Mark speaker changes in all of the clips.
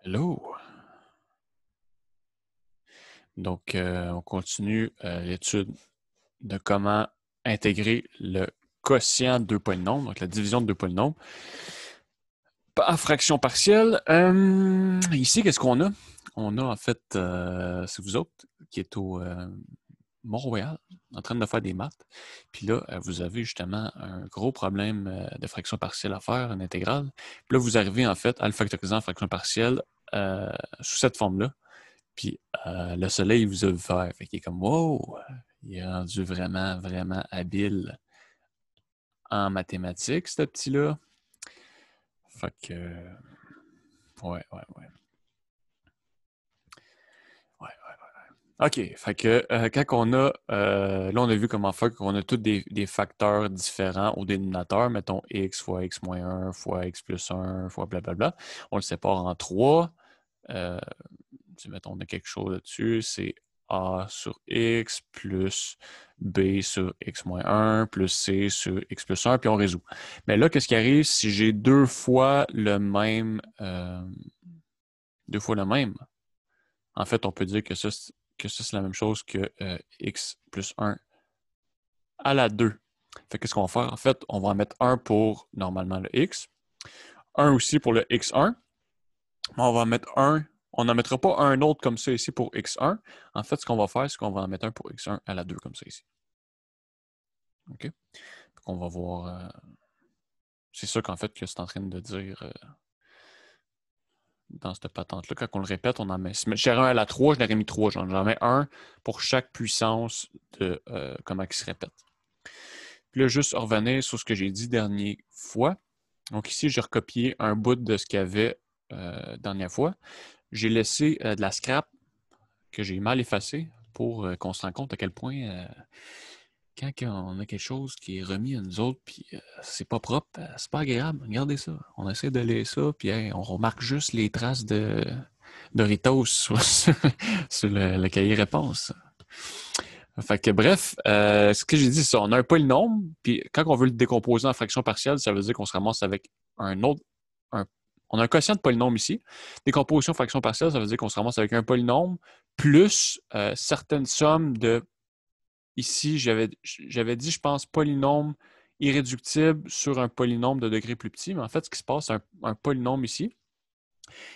Speaker 1: Hello! Donc, on continue l'étude de comment intégrer le quotient de deux polynômes, donc la division de deux polynômes, à fraction partielle. Ici, qu'est-ce qu'on a? On a en fait, c'est vous autres qui êtes au Mont-Royal, en train de faire des maths. Puis là, vous avez justement un gros problème de fraction partielle à faire, une intégrale. Puis là, vous arrivez en fait à le factoriser en fraction partielle sous cette forme-là. Puis le soleil vous a vu faire. Fait qu'il est comme wow! Il est rendu vraiment, vraiment habile en mathématiques, ce petit-là. Fait que. Ouais. OK. Fait que quand on a. Là, on a vu comment faire qu'on a tous des facteurs différents au dénominateur. Mettons x fois x moins 1 fois x plus 1 fois blablabla. On le sépare en 3. Mettons, on a quelque chose là-dessus. C'est A sur X plus B sur X moins 1 plus C sur X plus 1, puis on résout. Mais là, qu'est-ce qui arrive si j'ai deux fois le même? En fait, on peut dire que ça, c'est la même chose que X plus 1 à la 2. Fait qu'est-ce qu'on va faire? En fait, on va en mettre 1 pour, normalement, le X. 1 aussi pour le X1. On va en mettre 1. On n'en mettra pas un autre comme ça ici pour x1. En fait, ce qu'on va faire, c'est qu'on va en mettre un pour x1 à la 2 comme ça ici. OK? Donc, on va voir. C'est ça qu'en fait que c'est en train de dire dans cette patente-là. Quand on le répète, on en met. Si j'ai un à la 3, je l'aurais mis 3. J'en mets un pour chaque puissance de comment il se répète. Puis là, juste revenir sur ce que j'ai dit dernière fois. Donc ici, j'ai recopié un bout de ce qu'il y avait dernière fois. J'ai laissé de la scrap que j'ai mal effacé pour qu'on se rende compte à quel point quand on a quelque chose qui est remis à nous autres puis c'est pas propre, c'est pas agréable. Regardez ça. On essaie de lire ça puis on remarque juste les traces de Doritos sur le cahier réponse. Fait que bref, ce que j'ai dit, c'est ça. On a un polynôme, puis quand on veut le décomposer en fraction partielle, ça veut dire qu'on se ramasse avec un autre. On a un quotient de polynôme ici. Décomposition fraction partielle, ça veut dire qu'on se ramasse avec un polynôme plus certaines sommes de. Ici, j'avais dit, je pense, polynôme irréductible sur un polynôme de degré plus petit. Mais en fait, ce qui se passe, c'est un polynôme ici.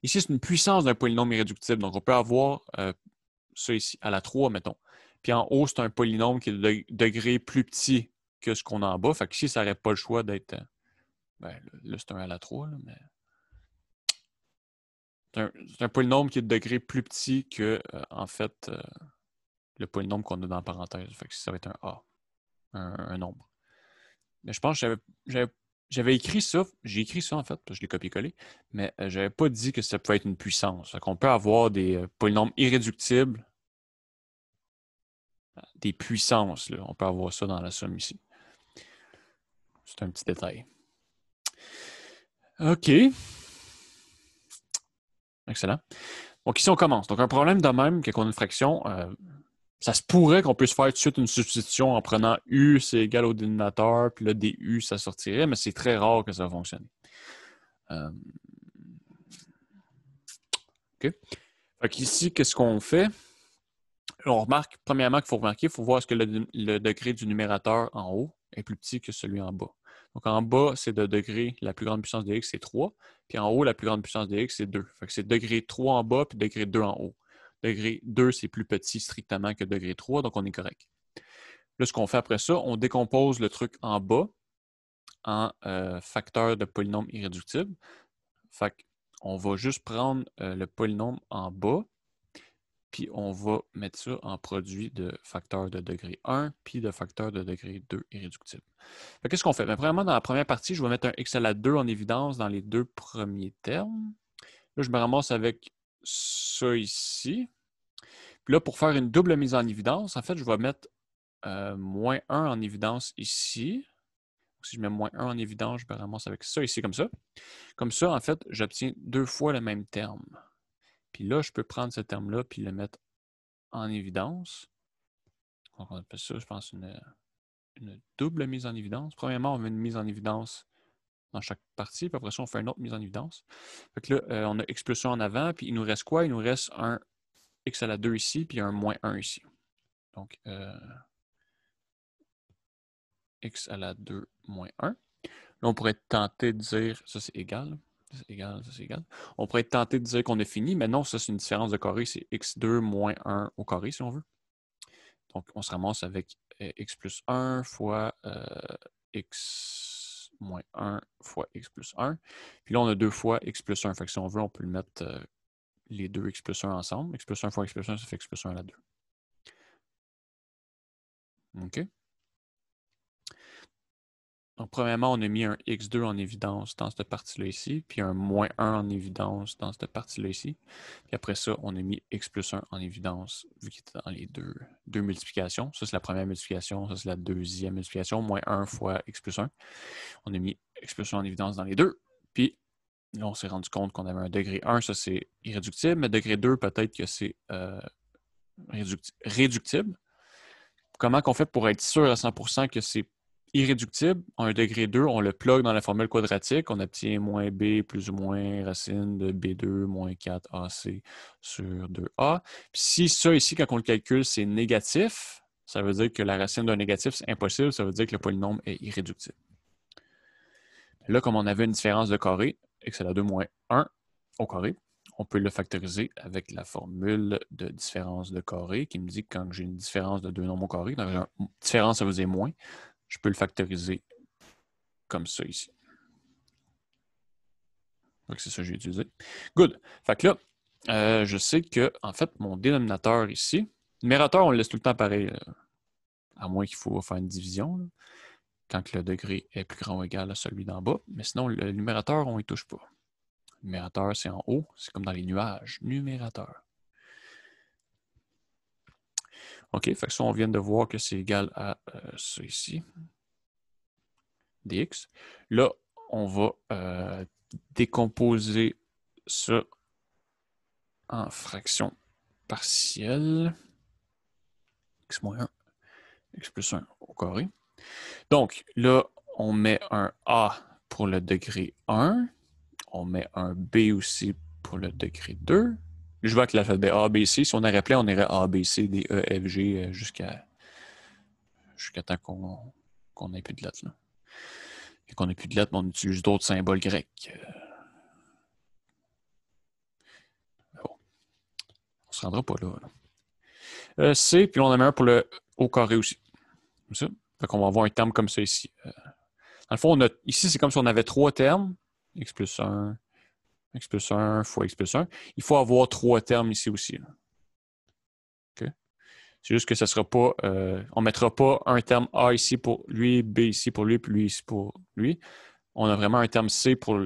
Speaker 1: Ici, c'est une puissance d'un polynôme irréductible. Donc, on peut avoir ça ici, à la 3, mettons. Puis en haut, c'est un polynôme qui est de degré plus petit que ce qu'on a en bas. Fait qu'ici, ça n'aurait pas le choix d'être. Ben, là, c'est un à la 3, là, mais. C'est un polynôme qui est de degré plus petit que, en fait, le polynôme qu'on a dans la parenthèse. Fait que ça va être un A, un nombre. Mais je pense que j'avais écrit ça, j'ai écrit ça en fait, parce que je l'ai copié-collé, mais j'avais pas dit que ça pouvait être une puissance. Fait qu'on peut avoir des polynômes irréductibles, des puissances. Là. On peut avoir ça dans la somme ici. C'est un petit détail. OK. Excellent. Donc ici, on commence. Donc un problème de même, quand on a une fraction, ça se pourrait qu'on puisse faire tout de suite une substitution en prenant U, c'est égal au dénominateur, puis là, DU, ça sortirait, mais c'est très rare que ça fonctionne. OK. Fait qu'ici, qu'est-ce qu'on fait? On remarque, premièrement, qu'il faut remarquer, il faut voir est-ce que le degré du numérateur en haut est plus petit que celui en bas. Donc en bas, c'est de degré, la plus grande puissance de x, c'est 3. Puis en haut, la plus grande puissance de x, c'est 2. Fait que c'est degré 3 en bas, puis degré 2 en haut. Degré 2, c'est plus petit strictement que degré 3, donc on est correct. Là, ce qu'on fait après ça, on décompose le truc en bas en facteurs de polynôme irréductible. Fait qu'on va juste prendre le polynôme en bas, puis on va mettre ça en produit de facteurs de degré 1 puis de facteurs de degré 2 irréductibles. Qu'est-ce qu'on fait? Premièrement, dans la première partie, je vais mettre un x à la 2 en évidence dans les deux premiers termes. Là, je me ramasse avec ça ici. Puis là, pour faire une double mise en évidence, en fait, je vais mettre moins 1 en évidence ici. Si je mets moins 1 en évidence, je me ramasse avec ça ici, comme ça. Comme ça, en fait, j'obtiens deux fois le même terme. Puis là, je peux prendre ce terme-là puis le mettre en évidence. Donc, on appelle ça, je pense, une double mise en évidence. Premièrement, on met une mise en évidence dans chaque partie. Puis après ça, on fait une autre mise en évidence. Fait que là, on a x plus 1 en avant, puis il nous reste quoi? Il nous reste un x à la 2 ici, puis un moins 1 ici. Donc, x à la 2 moins 1. Là, on pourrait tenter de dire, ça c'est égal, ça c'est égal, ça c'est égal. On pourrait tenter de dire qu'on a fini, mais non, ça c'est une différence de carré, c'est x2 moins 1 au carré, si on veut. Donc, on se ramasse avec x plus 1 fois x moins 1 fois x plus 1. Puis là, on a 2 fois x plus 1. Fait que si on veut, on peut le mettre les deux x plus 1 ensemble. X plus 1 fois x plus 1, ça fait x plus 1 à la 2. OK? Donc, premièrement, on a mis un x2 en évidence dans cette partie-là ici, puis un moins 1 en évidence dans cette partie-là ici. Puis après ça, on a mis x plus 1 en évidence, vu qu'il était dans les deux multiplications. Ça, c'est la première multiplication, ça, c'est la deuxième multiplication, moins 1 fois x plus 1. On a mis x plus 1 en évidence dans les deux, puis là, on s'est rendu compte qu'on avait un degré 1, ça, c'est irréductible, mais degré 2, peut-être que c'est réductible. Comment qu'on fait pour être sûr à 100% que c'est irréductible? En un degré 2, on le plug dans la formule quadratique, on obtient moins b plus ou moins racine de b2 moins 4ac sur 2a. Puis si ça ici, quand on le calcule, c'est négatif, ça veut dire que la racine d'un négatif, c'est impossible, ça veut dire que le polynôme est irréductible. Là, comme on avait une différence de carré, x à la 2 moins 1 au carré, on peut le factoriser avec la formule de différence de carré qui me dit que quand j'ai une différence de deux nombres au carré, donc une différence, ça veut dire moins, je peux le factoriser comme ça ici. Donc, c'est ça que j'ai utilisé. Good. Fait que là, je sais que, en fait, mon dénominateur ici, numérateur, on le laisse tout le temps pareil, à moins qu'il faut faire une division, là, quand le degré est plus grand ou égal à celui d'en bas. Mais sinon, le numérateur, on ne y touche pas. Le numérateur, c'est en haut. C'est comme dans les nuages. Numérateur. OK, fait que ça, on vient de voir que c'est égal à ça ici. Dx. Là, on va décomposer ça en fraction partielle. X moins 1, x plus 1 au carré. Donc, là, on met un A pour le degré 1. On met un B aussi pour le degré 2. Je vois que l'alphabet A, B, C. Si on aurait appelé, on irait A, B, C, D, E, F, G jusqu'à temps qu'on n'ait plus de lettres. Là. Et qu'on n'ait plus de lettres, mais on utilise d'autres symboles grecs. Bon. On ne se rendra pas là. C, puis on en met un pour le au carré aussi. Comme ça. Fait qu'on va avoir un terme comme ça ici. Dans le fond, ici, c'est comme si on avait trois termes. X plus 1, x plus 1 fois x plus 1. Il faut avoir trois termes ici aussi. Okay. C'est juste que ça sera pas. On ne mettra pas un terme A ici pour lui, B ici pour lui, puis lui ici pour lui. On a vraiment un terme C pour.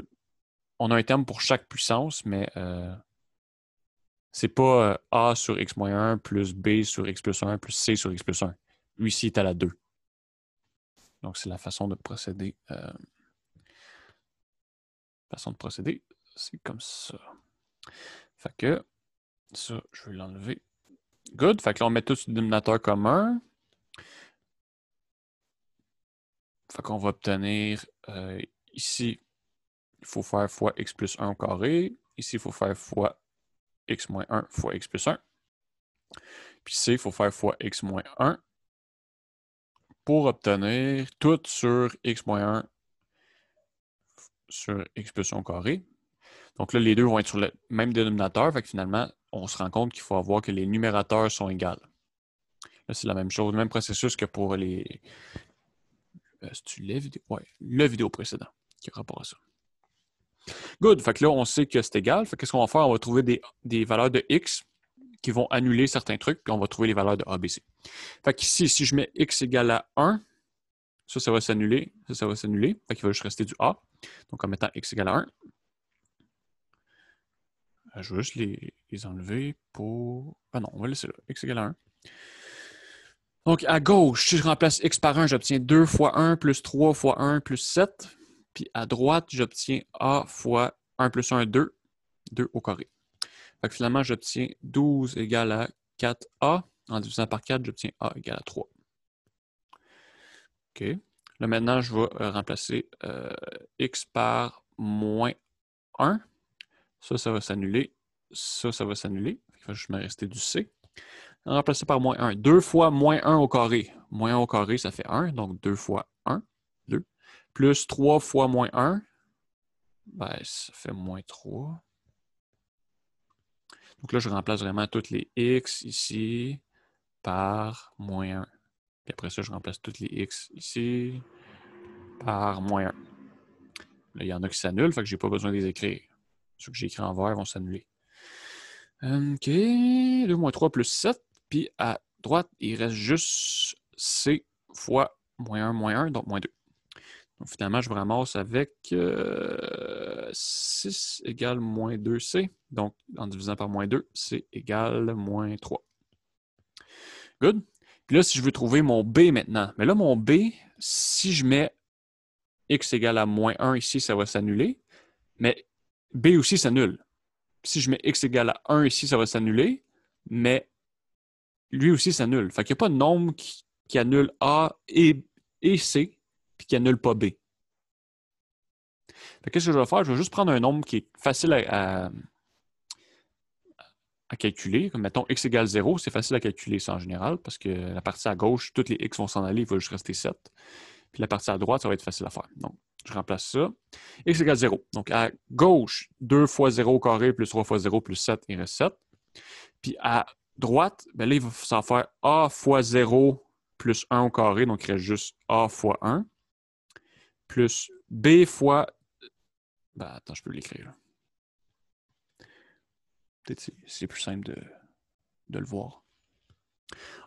Speaker 1: On a un terme pour chaque puissance, mais c'est pas A sur x moins 1 plus B sur x plus 1 plus C sur x plus 1. Lui ici est à la 2. Donc, c'est la façon de procéder. C'est comme ça. Fait que ça, je vais l'enlever. Good. Fait que là, on met tout sur le dénominateur commun. Fait qu'on va obtenir ici, il faut faire fois x plus 1 au carré. Ici, il faut faire fois x moins 1 fois x plus 1. Puis ici, il faut faire fois x moins 1 pour obtenir tout sur x moins 1 sur x plus 1 au carré. Donc là, les deux vont être sur le même dénominateur. Fait que finalement, on se rend compte qu'il faut avoir que les numérateurs sont égaux. Là, c'est la même chose, le même processus que pour les... c'est-tu les vidéos? Ouais, le vidéo précédent qui a rapport à ça. Good. Fait que là, on sait que c'est égal. Fait que qu'est-ce qu'on va faire? On va trouver des valeurs de x qui vont annuler certains trucs, puis on va trouver les valeurs de A, B, C. Fait qu'ici, si je mets x égale à 1, ça va s'annuler. Ça va s'annuler. Fait qu'il va juste rester du A. Donc, en mettant x égale à 1, je vais juste les enlever pour... Ah non, on va laisser là. X égale à 1. Donc, à gauche, si je remplace x par 1, j'obtiens 2 fois 1 plus 3 fois 1 plus 7. Puis à droite, j'obtiens a fois 1 plus 1, 2. 2 au carré. Fait que finalement, j'obtiens 12 égale à 4a. En divisant par 4, j'obtiens a égale à 3. OK. Là, maintenant, je vais remplacer x par moins 1. Ça va s'annuler. Ça va s'annuler. Il va juste me rester du c. Remplacer par moins 1. 2 fois moins 1 au carré. Moins 1 au carré, ça fait 1. Donc, 2 fois 1, 2. Plus 3 fois moins 1, ben, ça fait moins 3. Donc là, je remplace vraiment toutes les x ici par moins 1. Puis après ça, je remplace toutes les x ici par moins 1. Là, il y en a qui s'annulent, fait que je n'ai pas besoin de les écrire. Ceux que j'ai écrits en vert vont s'annuler. OK. 2 moins 3 plus 7. Puis à droite, il reste juste c fois moins 1, donc moins 2. Donc finalement, je me ramasse avec 6 égale moins 2c. Donc en divisant par moins 2, c égale moins 3. Good. Puis là, si je veux trouver mon b maintenant, mais là, mon b, si je mets x égale à moins 1 ici, ça va s'annuler. Mais b aussi s'annule. Si je mets x égale à 1 ici, ça va s'annuler. Mais lui aussi s'annule. Fait qu'il n'y a pas de nombre qui annule A et C, puis qui annule pas B. Fait que qu'est-ce que je vais faire? Je vais juste prendre un nombre qui est facile à calculer. Comme mettons x égale 0, c'est facile à calculer ça en général, parce que la partie à gauche, toutes les x vont s'en aller, il va juste rester 7. Puis la partie à droite, ça va être facile à faire. Donc, je remplace ça. X égale 0. Donc, à gauche, 2 fois 0 au carré plus 3 fois 0 plus 7, il reste 7. Puis à droite, ben là, il va s'en faire A fois 0 plus 1 au carré. Donc, il reste juste A fois 1. Plus B fois... Ben, attends, je peux l'écrire. Peut-être que c'est plus simple de le voir.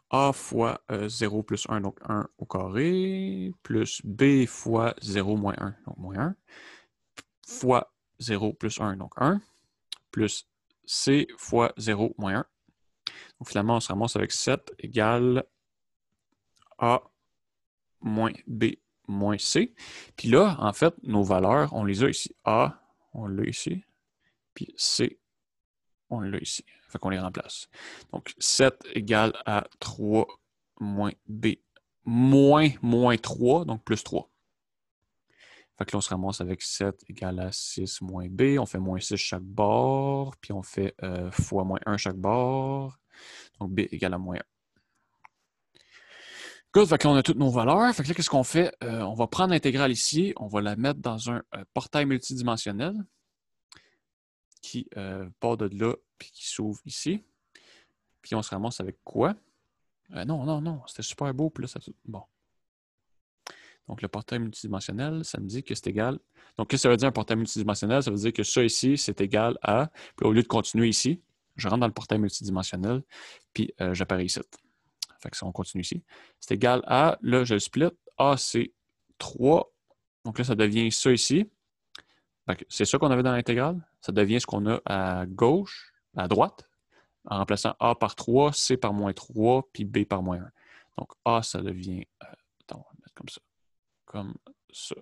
Speaker 1: A fois 0 plus 1, donc 1 au carré, plus B fois 0 moins 1, donc moins 1, fois 0 plus 1, donc 1, plus C fois 0 moins 1. Donc finalement, on se ramasse avec 7 égale A moins B moins C. Puis là, en fait, nos valeurs, on les a ici. A, on l'a ici. Puis C, on l'a ici. Fait qu'on les remplace. Donc, 7 égale à 3 moins B moins 3, donc plus 3. Fait que là, on se ramasse avec 7 égale à 6 moins B. On fait moins 6 chaque bord. Puis on fait fois moins 1 chaque bord. Donc, B égale à moins 1. Good, fait que là, on a toutes nos valeurs. Fait que là, qu'est-ce qu'on fait? On va prendre l'intégrale ici. On va la mettre dans un portail multidimensionnel qui part de là puis qui s'ouvre ici. Puis on se ramasse avec quoi? Non. C'était super beau. Puis là, ça... Bon. Donc, le portail multidimensionnel, ça me dit que c'est égal. Donc, qu'est-ce que ça veut dire un portail multidimensionnel? Ça veut dire que ça ici, c'est égal à... Puis au lieu de continuer ici, je rentre dans le portail multidimensionnel, puis j'apparais ici. Fait que ça, on continue ici. C'est égal à... Là, je le split. A, c'est 3. Donc là, ça devient ça ici. C'est ça qu'on avait dans l'intégrale. Ça devient ce qu'on a à gauche, à droite, en remplaçant A par 3, C par moins 3, puis B par moins 1. Donc A, ça devient... attends, on va mettre comme ça. Comme ça.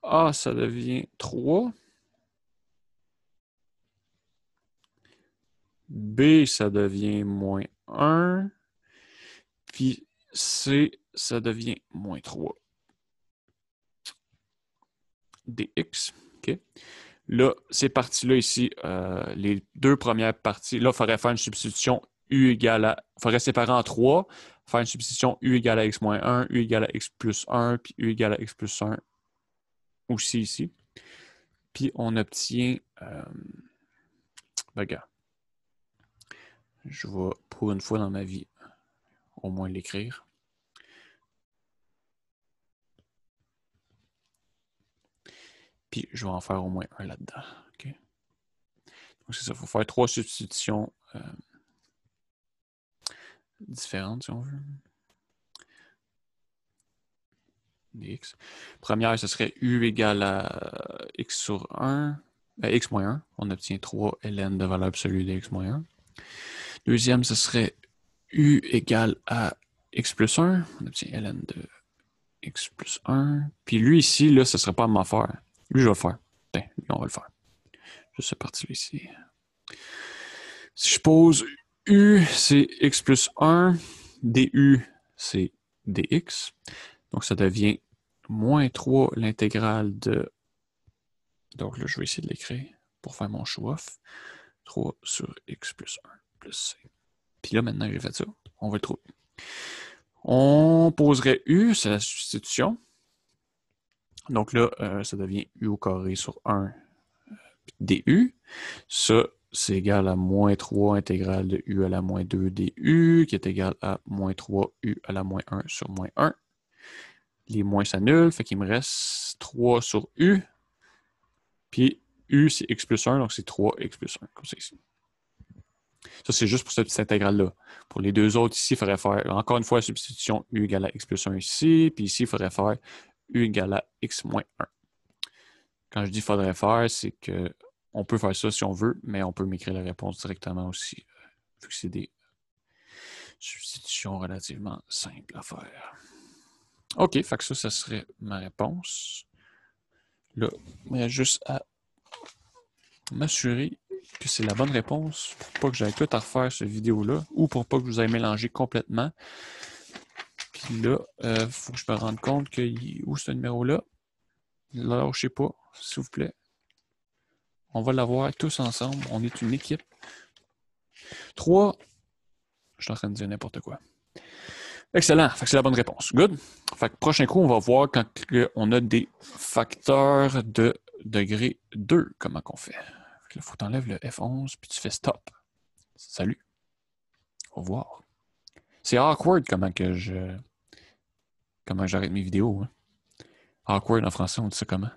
Speaker 1: A, ça devient 3. B, ça devient moins 1. Puis C, ça devient moins 3. dx. OK. Là, ces parties-là ici, les deux premières parties, là, il faudrait faire une substitution U égale à... Il faudrait séparer en 3, faire une substitution U égale à x moins 1, U égale à x plus 1, puis U égale à x plus 1 aussi ici. Puis on obtient... regarde. Je vais, pour une fois dans ma vie, au moins l'écrire. Puis je vais en faire au moins un là-dedans. Okay. Donc c'est ça, il faut faire 3 substitutions différentes, si on veut. Dx. Première, ce serait U égale à x sur 1, x moins 1. On obtient 3 ln de valeur absolue de x moins 1. Deuxième, ce serait U égale à x plus 1. On obtient ln de x plus 1. Puis lui ici, là, ce ne serait pas à m'en faire. Lui, je vais le faire. Tiens, lui, on va le faire. Juste cette partie-là ici. Si je pose U, c'est x plus 1. du, c'est dx. Donc, ça devient moins 3 l'intégrale de... Donc là, je vais essayer de l'écrire pour faire mon show-off. 3 sur x plus 1 plus c. Puis là, maintenant que j'ai fait ça, on va le trouver. On poserait u, c'est la substitution. Donc là, ça devient u au carré sur 1 du. Ça, c'est égal à moins 3 intégrale de u à la moins 2 du, qui est égal à moins 3 u à la moins 1 sur moins 1. Les moins s'annulent, fait qu'il me reste 3 sur u. Puis u, c'est x plus 1, donc c'est 3x plus 1, comme ça ici. Ça, c'est juste pour cette petite intégrale-là. Pour les deux autres, ici, il faudrait faire, encore une fois, la substitution u égale à x plus 1 ici, puis ici, il faudrait faire u égale à x moins 1. Quand je dis faudrait faire, c'est que on peut faire ça si on veut, mais on peut m'écrire la réponse directement aussi, vu que c'est des substitutions relativement simples à faire. OK, fait que ça serait ma réponse. Là, il y a juste à m'assurer que c'est la bonne réponse pour pas que j'aille tout à refaire cette vidéo-là ou pour pas que vous ayez mélangé complètement. Puis là, il faut que je me rende compte que où ce numéro-là? Là, je sais pas, s'il vous plaît. On va l'avoir tous ensemble. On est une équipe. 3. Je suis en train de dire n'importe quoi. Excellent. Fait que c'est la bonne réponse. Good. Fait que prochain coup, on va voir quand on a des facteurs de degré 2. Comment qu'on fait? Il faut que tu enlèves le F11 puis tu fais stop. Salut. Au revoir. C'est awkward comment j'arrête mes vidéos. Hein. Awkward en français, on dit ça comment?